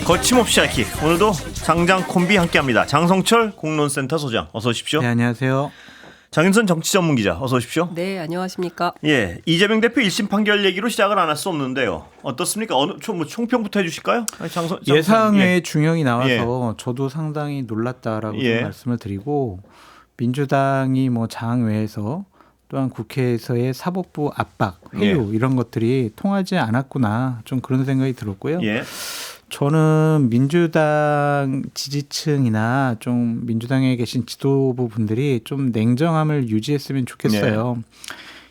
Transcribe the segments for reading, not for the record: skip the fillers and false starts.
거침없이 알기. 오늘도 장장 콤비 함께합니다. 장성철 공론센터 소장 어서 오십시오. 네, 안녕하세요. 장윤선 정치 전문 기자 어서 오십시오. 네, 안녕하십니까. 예, 이재명 대표 1심 판결 얘기로 시작을 안 할 수 없는데요. 어떻습니까? 총평부터 해주실까요? 예상외의 중형이 나와서 저도 상당히 놀랐다라고 좀 말씀을 드리고, 민주당이 뭐 장외에서 또한 국회에서의 사법부 압박, 회유 이런 것들이 통하지 않았구나, 좀 그런 생각이 들었고요. 저는 민주당 지지층이나 좀 민주당에 계신 지도부 분들이 좀 냉정함을 유지했으면 좋겠어요.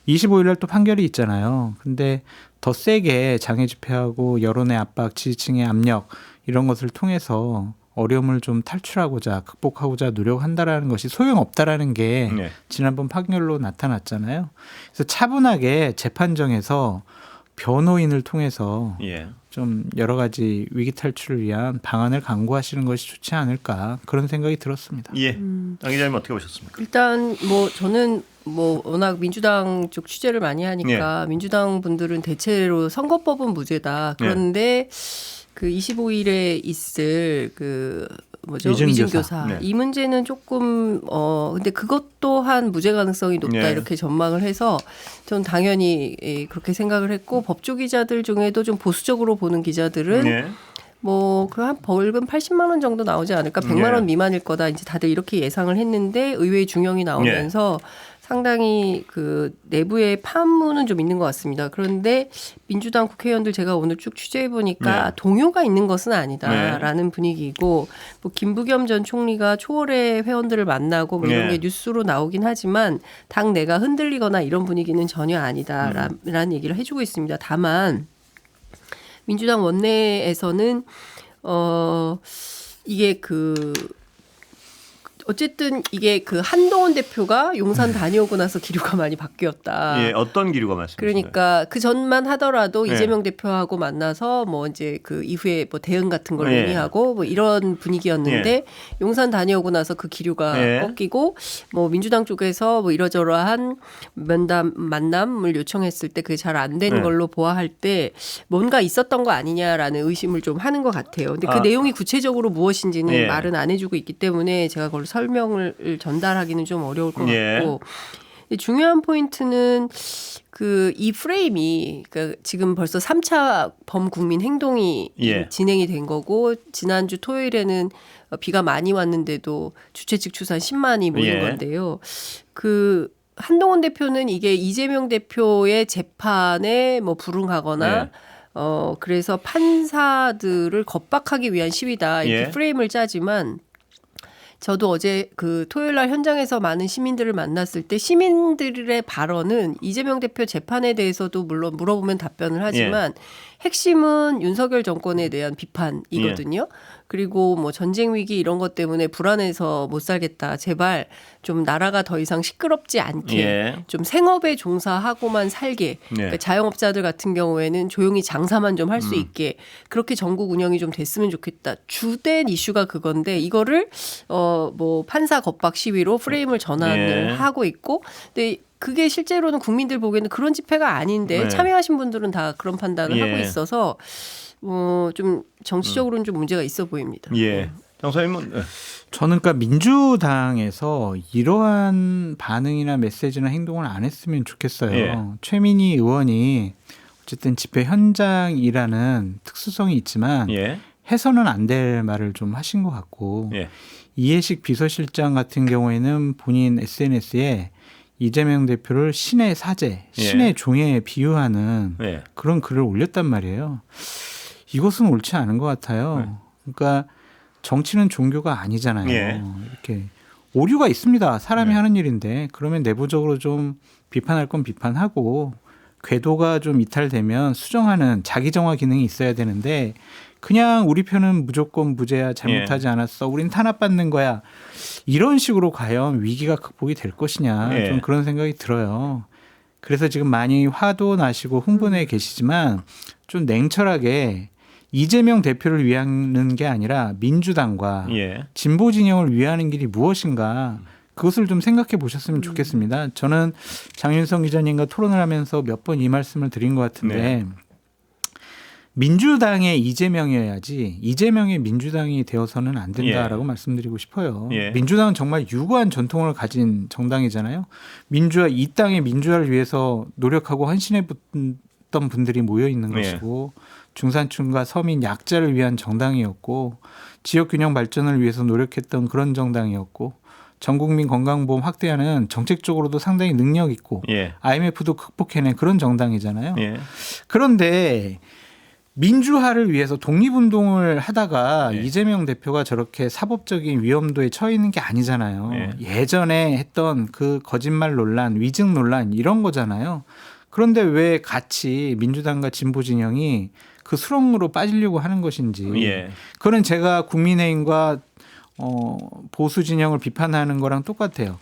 25일 날 또 판결이 있잖아요. 근데 더 세게 장애 집회하고 여론의 압박, 지지층의 압력 이런 것을 통해서 어려움을 좀 탈출하고자, 극복하고자 노력한다라는 것이 소용없다라는 게 지난번 판결로 나타났잖아요. 그래서 차분하게 재판정에서 변호인을 통해서 좀 여러 가지 위기 탈출을 위한 방안을 강구하시는 것이 좋지 않을까, 그런 생각이 들었습니다. 장 기자님 어떻게 보셨습니까? 일단 뭐 저는 뭐 워낙 민주당 쪽 취재를 많이 하니까 민주당 분들은 대체로 선거법은 무죄다. 그런데 그 25일에 있을 그 뭐죠? 위증교사. 이 문제는 조금 근데 그것 또한 무죄 가능성이 높다 이렇게 전망을 해서 전 당연히 그렇게 생각을 했고, 법조 기자들 중에도 좀 보수적으로 보는 기자들은 뭐 그 한 벌금 80만 원 정도 나오지 않을까, 100만 원 미만일 거다, 이제 다들 이렇게 예상을 했는데 의외의 중형이 나오면서 상당히 그 내부의 파문은 좀 있는 것 같습니다. 그런데 민주당 국회의원들 제가 오늘 쭉 취재해 보니까 동요가 있는 것은 아니다라는 분위기고, 뭐 김부겸 전 총리가 초월의 회원들을 만나고 뭐 이런 게 뉴스로 나오긴 하지만 당 내가 흔들리거나 이런 분위기는 전혀 아니다라는 얘기를 해주고 있습니다. 다만 민주당 원내에서는 이게 어쨌든 이게 그 한동훈 대표가 용산 다녀오고 나서 기류가 많이 바뀌었다. 어떤 기류가 말씀이신가요? 그러니까 그 전만 하더라도 이재명 대표하고 만나서 뭐 이제 그 이후에 뭐 대응 같은 걸 논의하고 뭐 이런 분위기였는데 용산 다녀오고 나서 그 기류가 꺾이고, 뭐 민주당 쪽에서 뭐 이러저러한 만남을 요청했을 때 그게 잘 안 된 걸로 보아할 때 뭔가 있었던 거 아니냐라는 의심을 좀 하는 것 같아요. 근데 그 내용이 구체적으로 무엇인지는 말은 안 해주고 있기 때문에 제가 그걸 설명을 전달하기는 좀 어려울 것 같고, 중요한 포인트는 이 프레임이 그러니까 지금 벌써 3차 범국민 행동이 진행이 된 거고, 지난주 토요일에는 비가 많이 왔는데도 주최 측 추산 10만이 모인 건데요. 한동훈 대표는 이게 이재명 대표의 재판에 뭐 불응하거나 그래서 판사들을 겁박하기 위한 시위다, 이렇게 프레임을 짜지만, 저도 어제 그 토요일 날 현장에서 많은 시민들을 만났을 때 시민들의 발언은 이재명 대표 재판에 대해서도 물론 물어보면 답변을 하지만 핵심은 윤석열 정권에 대한 비판이거든요. 그리고 뭐 전쟁 위기 이런 것 때문에 불안해서 못 살겠다, 제발 좀 나라가 더 이상 시끄럽지 않게 좀 생업에 종사하고만 살게, 그러니까 자영업자들 같은 경우에는 조용히 장사만 좀 할 수 있게 그렇게 전국 운영이 좀 됐으면 좋겠다. 주된 이슈가 그건데 이거를 뭐 판사 겁박 시위로 프레임을 전환을 하고 있고, 근데 그게 실제로는 국민들 보기에는 그런 집회가 아닌데 참여하신 분들은 다 그런 판단을 하고 있어서 좀 정치적으로는 좀 문제가 있어 보입니다. 장사님은 저는 그러니까 민주당에서 이러한 반응이나 메시지나 행동을 안 했으면 좋겠어요. 최민희 의원이 어쨌든 집회 현장이라는 특수성이 있지만 해서는 안 될 말을 좀 하신 것 같고, 이해식 비서실장 같은 경우에는 본인 SNS에 이재명 대표를 신의 사제, 신의 종에 비유하는 그런 글을 올렸단 말이에요. 이것은 옳지 않은 것 같아요. 그러니까 정치는 종교가 아니잖아요. 이렇게 오류가 있습니다. 사람이 하는 일인데, 그러면 내부적으로 좀 비판할 건 비판하고, 궤도가 좀 이탈되면 수정하는 자기 정화 기능이 있어야 되는데, 그냥 우리 편은 무조건 무죄야, 잘못하지 않았어, 우린 탄압받는 거야, 이런 식으로 과연 위기가 극복이 될 것이냐, 좀 그런 생각이 들어요. 그래서 지금 많이 화도 나시고 흥분해 계시지만 좀 냉철하게 이재명 대표를 위하는 게 아니라 민주당과 진보 진영을 위하는 길이 무엇인가, 그것을 좀 생각해 보셨으면 좋겠습니다. 저는 장윤성 기자님과 토론을 하면서 몇 번 이 말씀을 드린 것 같은데 민주당의 이재명이어야지 이재명의 민주당이 되어서는 안 된다라고 말씀드리고 싶어요. 민주당은 정말 유구한 전통을 가진 정당이잖아요. 이 땅의 민주화를 위해서 노력하고 헌신했던 분들이 모여 있는 것이고 중산층과 서민 약자를 위한 정당이었고 지역균형 발전을 위해서 노력했던 그런 정당이었고 전국민 건강보험 확대하는 정책적으로도 상당히 능력 있고 IMF도 극복해낸 그런 정당이잖아요. 그런데 민주화를 위해서 독립운동을 하다가 이재명 대표가 저렇게 사법적인 위험도에 처해 있는 게 아니잖아요. 예전에 했던 그 거짓말 논란, 위증 논란 이런 거잖아요. 그런데 왜 같이 민주당과 진보 진영이 그 수렁으로 빠지려고 하는 것인지 그건 제가 국민의힘과 보수 진영을 비판하는 거랑 똑같아요.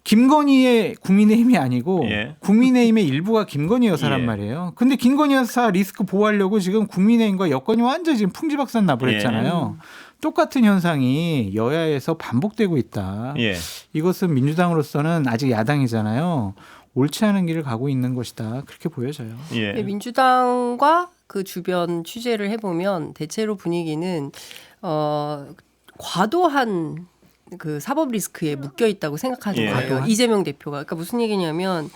김건희의 국민의힘이 아니고 국민의힘의 일부가 김건희 여사란 말이에요. 근데 김건희 여사 리스크 보호하려고 지금 국민의힘과 여권이 완전히 지금 풍지박산 나버렸잖아요. 똑같은 현상이 여야에서 반복되고 있다. 이것은 민주당으로서는 아직 야당이잖아요. 옳지 않은 길을 가고 있는 것이다. 그렇게 보여져요. 민주당과 그 주변 취재를 해보면 대체로 분위기는 과도한 그 사법 리스크에 묶여 있다고 생각하는 거예요. 이재명 대표가. 그러니까 무슨 얘기냐면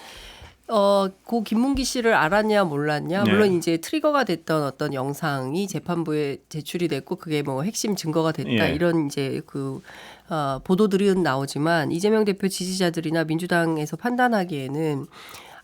고 김문기 씨를 알았냐 몰랐냐. 물론 이제 트리거가 됐던 어떤 영상이 재판부에 제출이 됐고 그게 뭐 핵심 증거가 됐다. 이런 이제 그 보도들은 나오지만 이재명 대표 지지자들이나 민주당에서 판단하기에는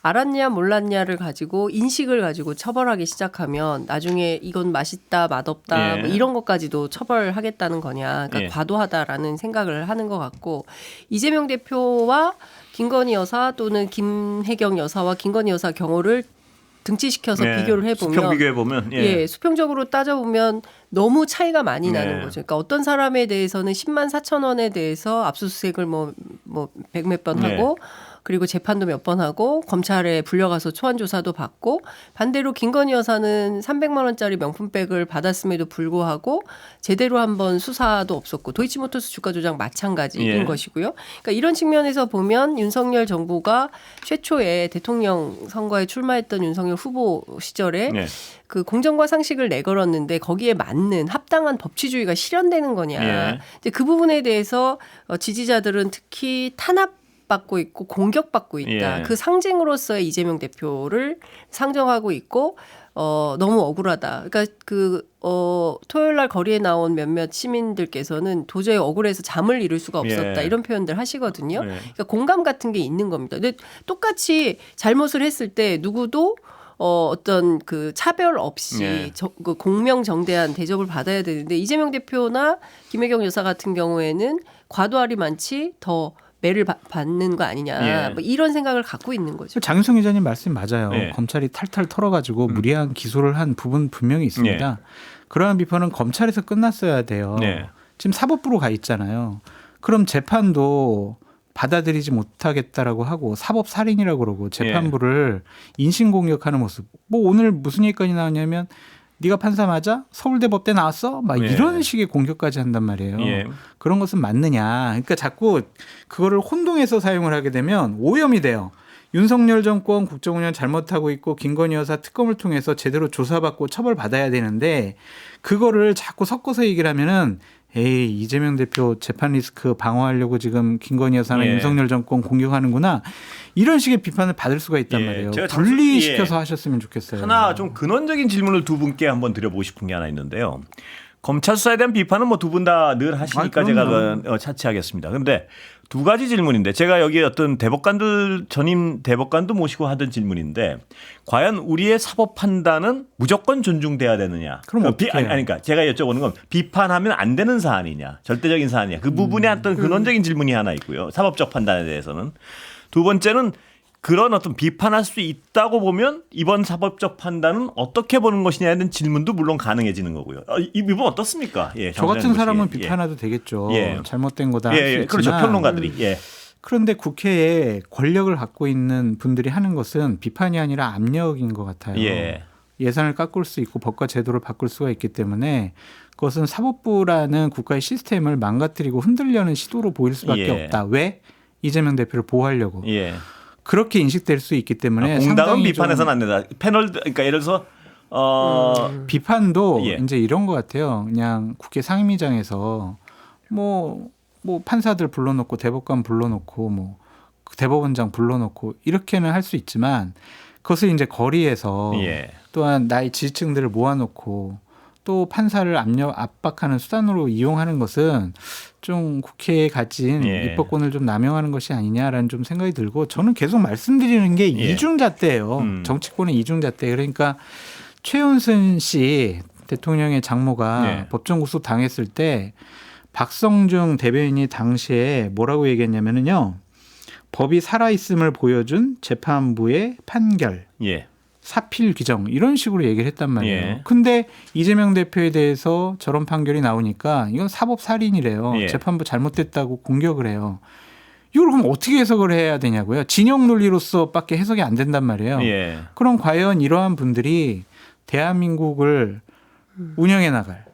알았냐 몰랐냐를 가지고 인식을 가지고 처벌하기 시작하면 나중에 이건 맛있다 맛없다 뭐 이런 것까지도 처벌하겠다는 거냐. 그러니까 과도하다라는 생각을 하는 것 같고 이재명 대표와 김건희 여사 또는 김혜경 여사와 김건희 여사 경우를 등치시켜서 비교를 해보면 수평 비교해보면 수평적으로 따져보면 너무 차이가 많이 나는 거죠. 그러니까 어떤 사람에 대해서는 10만 4천 원에 대해서 압수수색을 뭐 100몇 번 하고 그리고 재판도 몇 번 하고 검찰에 불려가서 초안조사도 받고 반대로 김건희 여사는 300만 원짜리 명품백을 받았음에도 불구하고 제대로 한번 수사도 없었고 도이치모터스 주가 조작 마찬가지인 것이고요. 그러니까 이런 측면에서 보면 윤석열 정부가 최초에 대통령 선거에 출마했던 윤석열 후보 시절에 그 공정과 상식을 내걸었는데 거기에 맞는 합당한 법치주의가 실현되는 거냐. 이제 그 부분에 대해서 지지자들은 특히 탄압받고 있고 공격받고 있다. 그 상징으로서의 이재명 대표를 상정하고 있고 너무 억울하다. 그러니까 토요일 날 거리에 나온 몇몇 시민들께서는 도저히 억울해서 잠을 이룰 수가 없었다. 이런 표현들 하시거든요. 그러니까 공감 같은 게 있는 겁니다. 근데 똑같이 잘못을 했을 때 누구도 어떤 그 차별 없이 그 공명정대한 대접을 받아야 되는데 이재명 대표나 김혜경 여사 같은 경우에는 과도할이 많지 더 매를 받는 거 아니냐 뭐 이런 생각을 갖고 있는 거죠. 장윤성 기자님 말씀 맞아요. 검찰이 탈탈 털어가지고 무리한 기소를 한 부분 분명히 있습니다. 그러한 비판은 검찰에서 끝났어야 돼요. 지금 사법부로 가 있잖아요. 그럼 재판도 받아들이지 못하겠다라고 하고 사법살인이라고 그러고 재판부를 인신공격하는 모습. 뭐 오늘 무슨 얘기까지 나왔냐면 네가 판사 맞아? 서울대 법대 나왔어? 막 이런 식의 공격까지 한단 말이에요. 그런 것은 맞느냐. 그러니까 자꾸 그거를 혼동해서 사용을 하게 되면 오염이 돼요. 윤석열 정권 국정운영 잘못하고 있고 김건희 여사 특검을 통해서 제대로 조사받고 처벌받아야 되는데 그거를 자꾸 섞어서 얘기를 하면은 에이 이재명 대표 재판 리스크 방어하려고 지금 김건희 여사나 윤석열 정권 공격하는구나 이런 식의 비판을 받을 수가 있단 말이에요. 제가 분리시켜서 하셨으면 좋겠어요. 하나 좀 근원적인 질문을 두 분께 한번 드려보고 싶은 게 하나 있는데요. 검찰 수사에 대한 비판은 뭐 두 분 다 늘 하시니까 제가 차치하겠습니다. 그런데 두 가지 질문인데 제가 여기 어떤 대법관들 전임 대법관도 모시고 하던 질문인데 과연 우리의 사법 판단은 무조건 존중돼야 되느냐? 그럼 어떻게 해요? 그러니까 제가 여쭤보는 건 비판하면 안 되는 사안이냐, 절대적인 사안이냐. 그 부분에 어떤 근원적인 질문이 하나 있고요. 사법적 판단에 대해서는 두 번째는 그런 어떤 비판할 수 있다고 보면 이번 사법적 판단은 어떻게 보는 것이냐에 대한 질문도 물론 가능해지는 거고요. 이 부분 어떻습니까? 저 같은 사람은 비판해도 되겠죠. 잘못된 거다 할 수 있지만. 그렇죠. 평론가들이. 그런데 국회에 권력을 갖고 있는 분들이 하는 것은 비판이 아니라 압력인 것 같아요. 예산을 깎을 수 있고 법과 제도를 바꿀 수가 있기 때문에 그것은 사법부라는 국가의 시스템을 망가뜨리고 흔들려는 시도로 보일 수밖에 없다. 왜? 이재명 대표를 보호하려고. 그렇게 인식될 수 있기 때문에 공당은 비판해서는 안 된다. 패널 그러니까 예를 들어서 비판도 예. 이제 이런 것 같아요. 그냥 국회 상임위장에서 뭐 판사들 불러놓고 대법관 불러놓고 뭐 대법원장 불러놓고 이렇게는 할 수 있지만 그것을 이제 거리에서 예. 또한 나의 지지층들을 모아놓고 또 판사를 압박하는 수단으로 이용하는 것은 좀 국회에 가진 예. 입법권을 좀 남용하는 것이 아니냐라는 좀 생각이 들고 저는 계속 말씀드리는 게 예. 이중잣대예요. 정치권의 이중잣대. 그러니까 최은순 씨 대통령의 장모가 예. 법정 구속 당했을 때 박성중 대변인이 당시에 뭐라고 얘기했냐면요. 법이 살아있음을 보여준 재판부의 판결. 예. 사필 규정 이런 식으로 얘기를 했단 말이에요. 예. 근데 이재명 대표에 대해서 저런 판결이 나오니까 이건 사법 살인이래요. 예. 재판부 잘못됐다고 공격을 해요. 이걸 그럼 어떻게 해석을 해야 되냐고요. 진영 논리로서밖에 해석이 안 된단 말이에요. 예. 그럼 과연 이러한 분들이 대한민국을 운영해 나갈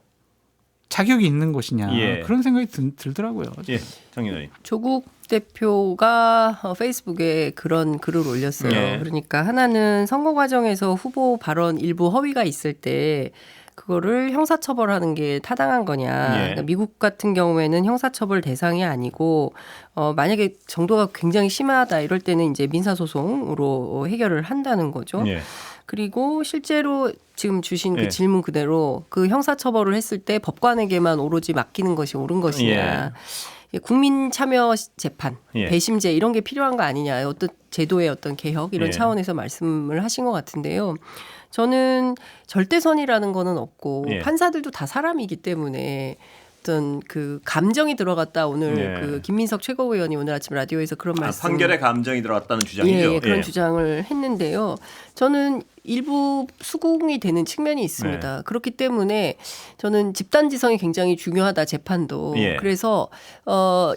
자격이 있는 것이냐 예. 그런 생각이 들더라고요. 예. 정의원님. 조국 대표가 페이스북에 그런 글을 올렸어요. 예. 그러니까 하나는 선거 과정에서 후보 발언 일부 허위가 있을 때 그거를 형사처벌하는 게 타당한 거냐. 예. 그러니까 미국 같은 경우에는 형사처벌 대상이 아니고 만약에 정도가 굉장히 심하다 이럴 때는 이제 민사소송으로 해결을 한다는 거죠. 예. 그리고 실제로 지금 주신 그 예. 질문 그대로 그 형사처벌을 했을 때 법관에게만 오로지 맡기는 것이 옳은 것이냐. 국민 참여 재판, 예. 배심제 이런 게 필요한 거 아니냐. 어떤 제도의 어떤 개혁 이런 예. 차원에서 말씀을 하신 것 같은데요. 저는 절대선이라는 거는 없고 예. 판사들도 다 사람이기 때문에 어떤 그 감정이 들어갔다 오늘 예. 그 김민석 최고위원이 오늘 아침 라디오에서 그런 말씀 판결에 감정이 들어갔다는 주장이죠. 예, 그런 주장을 했는데요. 저는 일부 수긍이 되는 측면이 있습니다. 네. 그렇기 때문에 저는 집단지성이 굉장히 중요하다 재판도. 예. 그래서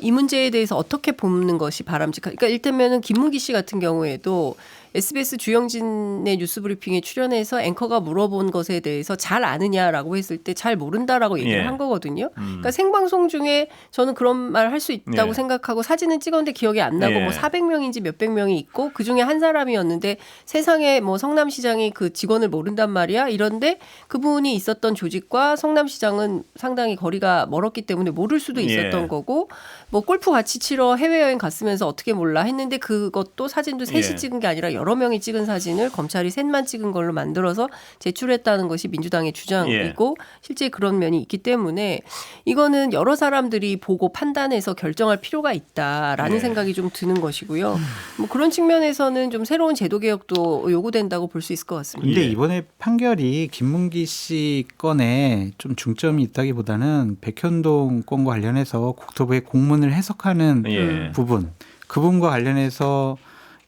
이 문제에 대해서 어떻게 보는 것이 바람직한. 그러니까 일테면은 김문기 씨 같은 경우에도 SBS 주영진의 뉴스브리핑에 출연해서 앵커가 물어본 것에 대해서 잘 아느냐라고 했을 때 잘 모른다라고 얘기를 예. 한 거거든요. 그러니까 생방송 중에 저는 그런 말 할 수 있다고 예. 생각하고 사진은 찍었는데 기억이 안 나고 예. 뭐 400명인지 몇백 명이 있고 그중에 한 사람이었는데 세상에 뭐 성남시장이 그 직원을 모른단 말이야. 이런데 그분이 있었던 조직과 성남시장은 상당히 거리가 멀었기 때문에 모를 수도 있었던 예. 거고 뭐 골프 같이 치러 해외여행 갔으면서 어떻게 몰라 했는데 그것도 사진도 셋이 예. 찍은 게 아니라 여러 명이 찍은 사진을 검찰이 셋만 찍은 걸로 만들어서 제출했다는 것이 민주당의 주장이고 실제 그런 면이 있기 때문에 이거는 여러 사람들이 보고 판단해서 결정할 필요가 있다라는 예. 생각이 좀 드는 것이고요. 뭐 그런 측면에서는 좀 새로운 제도 개혁도 요구된다고 볼 수 있을 것 같습니다. 근데 예. 이번에 판결이 김문기 씨 건에 좀 중점이 있다기보다는 백현동 건과 관련해서 국토부의 공문을 해석하는 예. 부분, 그 부분과 관련해서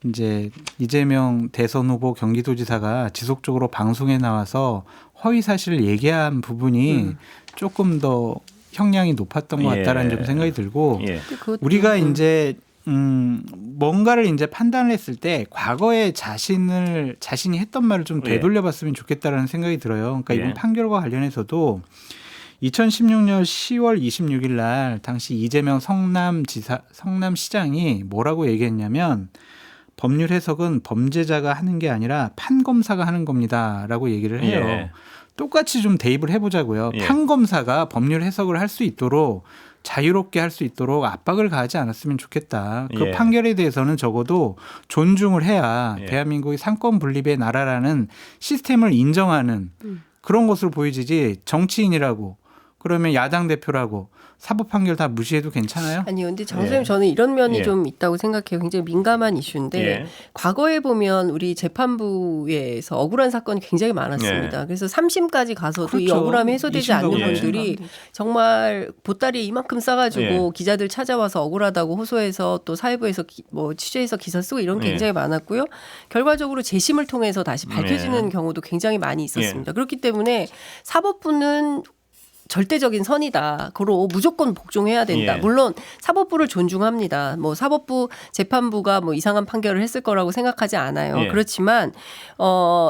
이제 이재명 대선 후보 경기도지사가 지속적으로 방송에 나와서 허위 사실을 얘기한 부분이 조금 더 형량이 높았던 것 같다라는 예. 좀 생각이 들고 예. 그것도 우리가 이제 뭔가를 이제 판단을 했을 때 과거에 자신이 했던 말을 좀 되돌려봤으면 좋겠다라는 생각이 들어요. 그러니까 이번 예. 판결과 관련해서도 2016년 10월 26일 날 당시 이재명 성남시장이 뭐라고 얘기했냐면 법률 해석은 범죄자가 하는 게 아니라 판검사가 하는 겁니다라고 얘기를 해요. 예. 똑같이 좀 대입을 해보자고요. 예. 판검사가 법률 해석을 할 수 있도록 자유롭게 할 수 있도록 압박을 가하지 않았으면 좋겠다. 그 예. 판결에 대해서는 적어도 존중을 해야 예. 대한민국이 상권 분립의 나라라는 시스템을 인정하는 그런 것으로 보여지지 정치인이라고 그러면 야당 대표라고 사법 판결 다 무시해도 괜찮아요? 아니요. 근데 정 선생님 저는 이런 면이 좀 있다고 생각해요. 굉장히 민감한 이슈인데 예. 과거에 보면 우리 재판부에서 억울한 사건이 굉장히 많았습니다. 그래서 3심까지 가서도 이 그렇죠. 억울함이 해소되지 이심도 않는 억울하면 분들이 정말 보따리 이만큼 싸가지고 기자들 찾아와서 억울하다고 호소해서 또 사회부에서 뭐 취재해서 기사 쓰고 이런 게 굉장히 많았고요. 결과적으로 재심을 통해서 다시 밝혀지는 경우도 굉장히 많이 있었습니다. 그렇기 때문에 사법부는 절대적인 선이다. 그로 무조건 복종해야 된다. 예. 물론 사법부를 존중합니다. 뭐 사법부 재판부가 뭐 이상한 판결을 했을 거라고 생각하지 않아요. 예. 그렇지만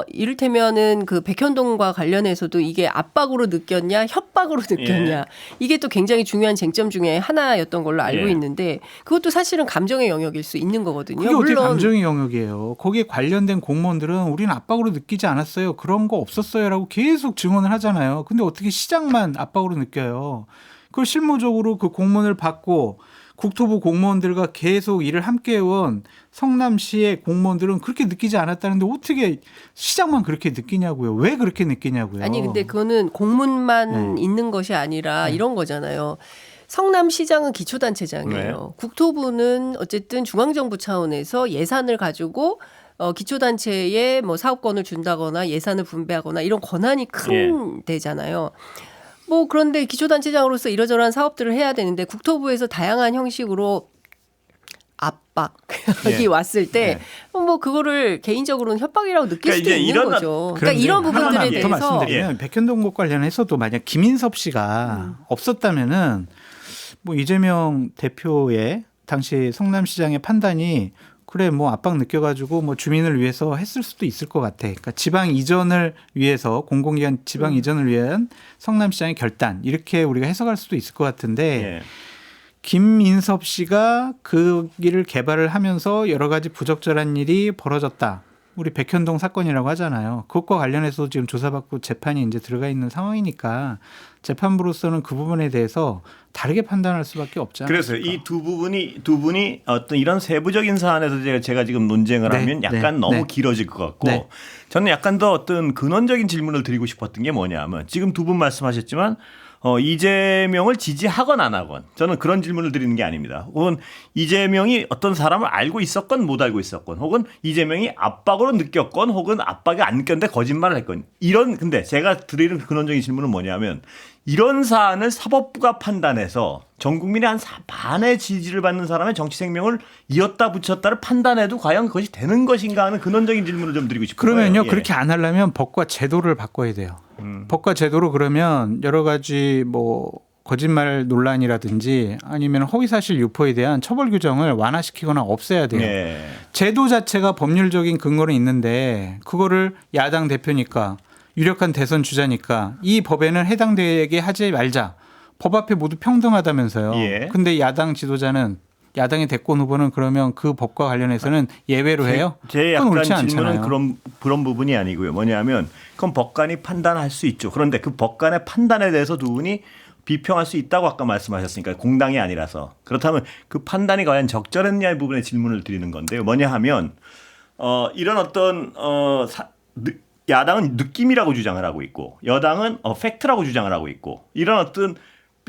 이를테면은 그 백현동과 관련해서도 이게 압박으로 느꼈냐, 협박으로 느꼈냐. 예. 이게 또 굉장히 중요한 쟁점 중에 하나였던 걸로 알고 예. 있는데 그것도 사실은 감정의 영역일 수 있는 거거든요. 그게 어떻게 물론 감정의 영역이에요. 거기에 관련된 공무원들은 우리는 압박으로 느끼지 않았어요. 그런 거 없었어요라고 계속 증언을 하잖아요. 근데 어떻게 시장만 압박으로 느껴요. 그걸 실무적으로 그 공문을 받고 국토부 공무원들과 계속 일을 함께 해온 성남시의 공무원들은 그렇게 느끼지 않았다는데 어떻게 시장만 그렇게 느끼냐고요. 왜 그렇게 느끼냐고요. 아니 근데 그거는 공문만 있는 것이 아니라 이런 거잖아요. 성남시장은 기초단체장이에요. 국토부는 어쨌든 중앙정부 차원에서 예산을 가지고 기초단체에 뭐 사업권을 준다거나 예산을 분배하거나 이런 권한이 큰 데잖아요. 뭐 그런데 기초단체장으로서 이러저러한 사업들을 해야 되는데 국토부에서 다양한 형식으로 압박이 왔을 때 뭐 그거를 개인적으로는 협박이라고 느낄 수도 이제 있는 이런 거죠. 그러니까 이런 부분들에 하나만 더 대해서 말씀드리면 백현동 것 관련해서도 만약 김인섭 씨가 없었다면은 뭐 이재명 대표의 당시 성남시장의 판단이 그래 뭐 압박 느껴가지고 뭐 주민을 위해서 했을 수도 있을 것 같아. 그러니까 지방 이전을 위해서 공공기관 지방 이전을 위한 성남시장의 결단 이렇게 우리가 해석할 수도 있을 것 같은데 예. 김인섭 씨가 그 길을 개발을 하면서 여러 가지 부적절한 일이 벌어졌다. 우리 백현동 사건이라고 하잖아요. 그것과 관련해서 지금 조사받고 재판이 이제 들어가 있는 상황이니까 재판부로서는 그 부분에 대해서 다르게 판단할 수밖에 없지 않습니까? 그래서 이 두 분이 어떤 이런 세부적인 사안에서 제가 지금 논쟁을 네, 하면 약간 네, 너무 네. 길어질 것 같고 네. 저는 약간 더 어떤 근원적인 질문을 드리고 싶었던 게 뭐냐면 지금 두 분 말씀하셨지만 이재명을 지지하건 안 하건 저는 그런 질문을 드리는 게 아닙니다. 혹은 이재명이 어떤 사람을 알고 있었건 못 알고 있었건 혹은 이재명이 압박으로 느꼈건 혹은 압박이 안 느꼈는데 거짓말을 했건 근데 제가 드리는 근원적인 질문은 뭐냐면 이런 사안을 사법부가 판단해서 전 국민의 한 반의 지지를 받는 사람의 정치 생명을 이었다 붙였다를 판단해도 과연 그것이 되는 것인가 하는 근원적인 질문을 좀 드리고 싶어요. 그러면요 예. 그렇게 안 하려면 법과 제도를 바꿔야 돼요. 법과 제도로 그러면 여러 가지 뭐 거짓말 논란이라든지 아니면 허위사실 유포에 대한 처벌 규정을 완화시키거나 없애야 돼요. 예. 제도 자체가 법률적인 근거는 있는데 그거를 야당 대표니까 유력한 대선 주자니까 이 법에는 해당되게 하지 말자. 법 앞에 모두 평등하다면서요. 예. 근데 야당 지도자는 야당의 대권 후보는 그러면 그 법과 관련해서는 예외로 해요? 제 그건 약간 옳지 질문은 않잖아요. 그런 부분이 아니고요. 뭐냐면 그건 법관이 판단할 수 있죠. 그런데 그 법관의 판단에 대해서 두 분이 비평할 수 있다고 아까 말씀하셨으니까 공당이 아니라서 그렇다면 그 판단이 과연 적절했냐의 부분에 질문을 드리는 건데요. 뭐냐 하면 이런 어떤 야당은 느낌이라고 주장을 하고 있고 여당은 팩트라고 주장을 하고 있고 이런 어떤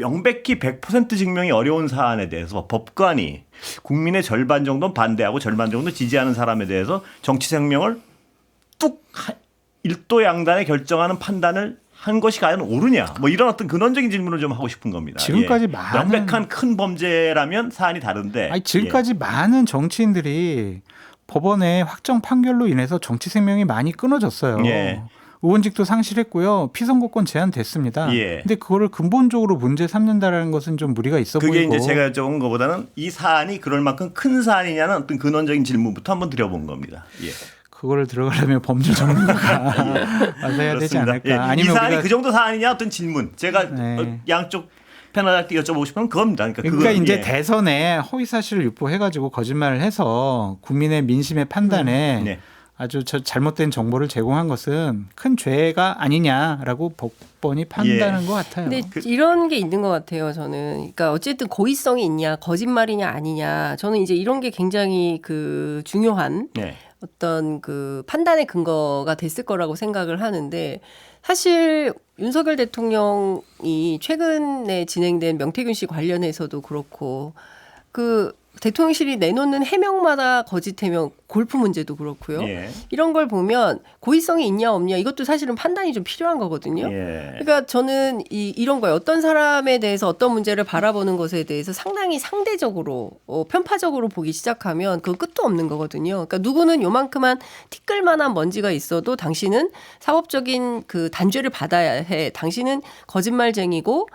명백히 100% 증명이 어려운 사안에 대해서 법관이 국민의 절반 정도는 반대하고 절반 정도 지지하는 사람에 대해서 정치 생명을 뚝 일도 양단에 결정하는 판단을 한 것이 과연 옳으냐 뭐 이런 어떤 근원적인 질문을 좀 하고 싶은 겁니다. 지금까지 예. 많은 명백한 큰 범죄라면 사안이 다른데 아니, 지금까지 많은 정치인들이 법원의 확정 판결로 인해서 정치 생명이 많이 끊어졌어요. 예. 의원직도 상실했고요. 피선거권 제한됐습니다. 예. 근데 그거를 근본적으로 문제 삼는다라는 것은 좀 무리가 있어 그게 보이고. 이제 제가 여쭤본 것보다는 이 사안이 그럴 만큼 큰 사안이냐는 어떤 근원적인 질문부터 한번 드려본 겁니다. 예. 그거를 들어가려면 법률 전문가가 와서 해야 되지 그렇습니다. 않을까. 예. 아니면 이 사안이 우리가 그 정도 사안이냐 어떤 질문. 제가 네. 양쪽 패널한테 여쭤보고 싶은 건 그겁니다. 그러니까 이제 예. 대선에 허위사실을 유포해가지고 거짓말을 해서 국민의 민심의 판단에 네. 아주 잘못된 정보를 제공한 것은 큰 죄가 아니냐라고 법원이 판단한 것 같아요. 근데 이런 게 있는 것 같아요. 저는 그러니까 어쨌든 고의성이 있냐 거짓말이냐 아니냐 저는 이제 이런 게 굉장히 그 중요한 네. 어떤 그 판단의 근거가 됐을 거라고 생각을 하는데 사실 윤석열 대통령이 최근에 진행된 명태균 씨 관련해서도 그렇고 그 대통령실이 내놓는 해명마다 거짓 해명, 골프 문제도 그렇고요. 예. 이런 걸 보면 고의성이 있냐 없냐 이것도 사실은 판단이 좀 필요한 거거든요. 예. 그러니까 저는 이런 거예요. 어떤 사람에 대해서 어떤 문제를 바라보는 것에 대해서 상당히 상대적으로 편파적으로 보기 시작하면 그 끝도 없는 거거든요. 그러니까 누구는 요만큼만 티끌만한 먼지가 있어도 당신은 사법적인 그 단죄를 받아야 해. 당신은 거짓말쟁이고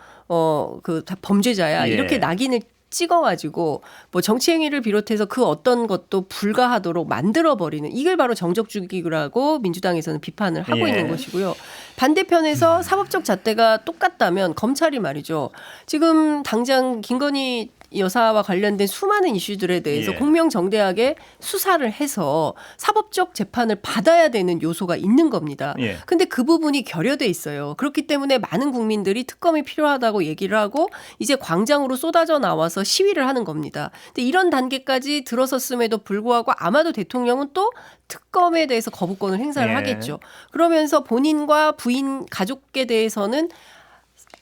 그 범죄자야. 예. 이렇게 낙인을 찍어가지고 뭐 정치행위를 비롯해서 그 어떤 것도 불가하도록 만들어버리는 이걸 바로 정적주기라고 민주당에서는 비판을 하고 예. 있는 것이고요. 반대편에서 사법적 잣대가 똑같다면 검찰이 말이죠. 지금 당장 김건희 여사와 관련된 수많은 이슈들에 대해서 예. 공명정대하게 수사를 해서 사법적 재판을 받아야 되는 요소가 있는 겁니다. 예. 근데 그 부분이 결여돼 있어요. 그렇기 때문에 많은 국민들이 특검이 필요하다고 얘기를 하고 이제 광장으로 쏟아져 나와서 시위를 하는 겁니다. 근데 이런 단계까지 들어섰음에도 불구하고 아마도 대통령은 또 특검에 대해서 거부권을 행사를 예. 하겠죠. 그러면서 본인과 부인 가족에 대해서는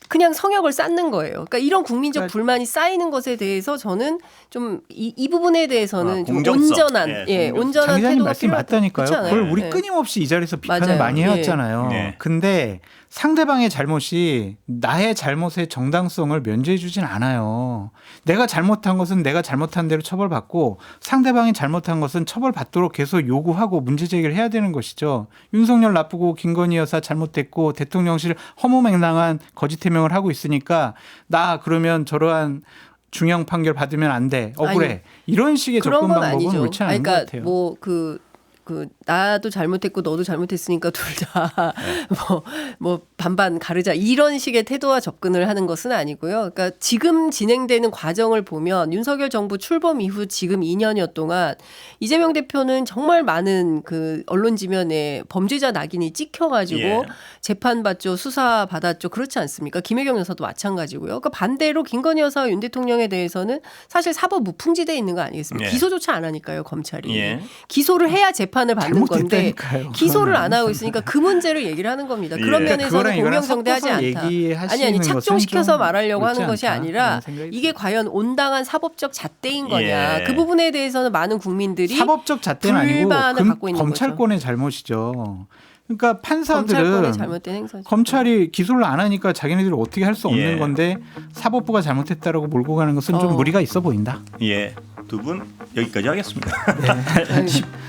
그냥 성역을 쌓는 거예요. 그러니까 이런 국민적 불만이 쌓이는 것에 대해서 저는 좀 이 부분에 대해서는 좀 공정성. 온전한, 온전한 장 기자님 태도가 말씀이 맞다니까요. 필요하다. 그걸 우리 네. 끊임없이 이 자리에서 비판을 맞아요. 많이 해왔잖아요. 네. 근데 상대방의 잘못이 나의 잘못의 정당성을 면제해주진 않아요. 내가 잘못한 것은 내가 잘못한 대로 처벌받고 상대방이 잘못한 것은 처벌받도록 계속 요구하고 문제제기를 해야 되는 것이죠. 윤석열 나쁘고 김건희 여사 잘못됐고 대통령실 허무맹랑한 거짓 해명을 하고 있으니까 나 그러면 저러한 중형 판결 받으면 안 돼. 억울해. 아니, 이런 식의 그런 접근 건 방법은 아니죠. 옳지 않은 그러니까 것 같아요. 뭐 나도 잘못했고 너도 잘못했으니까 둘 다 뭐 반반 가르자 이런 식의 태도와 접근을 하는 것은 아니고요. 그러니까 지금 진행되는 과정을 보면 윤석열 정부 출범 이후 지금 2년여 동안 이재명 대표는 정말 많은 그 언론 지면에 범죄자 낙인이 찍혀가지고 예. 재판받죠, 수사 받았죠, 그렇지 않습니까? 김혜경 여사도 마찬가지고요. 그러니까 반대로 김건희 여사와 윤 대통령에 대해서는 사실 사법 무풍지대에 있는 거 아니겠습니까? 예. 기소조차 안 하니까요, 검찰이. 예. 기소를 해야 재판을 받는 건데 잘못했다니까요. 기소를 안 하고 있으니까 그 문제를 얘기를 하는 겁니다. 예. 그런 면에서는 그거랑 이거랑 공명정대하지 섞어서 않다. 얘기하시는 아니 것은 착종시켜서 좀 말하려고 옳지 하는 것이 않다, 아니라 이런 생각이 이게 과연 온당한 사법적 잣대인 거냐. 예. 그 부분에 대해서는 많은 국민들이 사법적 잣대는 아니고 불만을 갖고 있는 검찰권의 잘못이죠. 그러니까 검찰권의 판사들은 잘못된 행사죠. 검찰이 기소를 안 하니까 자기네들이 어떻게 할 수 없는 예. 건데 사법부가 잘못했다라고 몰고 가는 것은 좀 무리가 있어 보인다. 예. 두 분 여기까지 하겠습니다.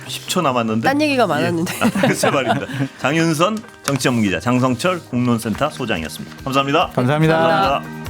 10초 남았는데. 딴 얘기가 많았는데. 예. 글쎄 말입니다. 장윤선 정치전문기자, 장성철 공론센터 소장이었습니다. 감사합니다. 감사합니다. 감사합니다.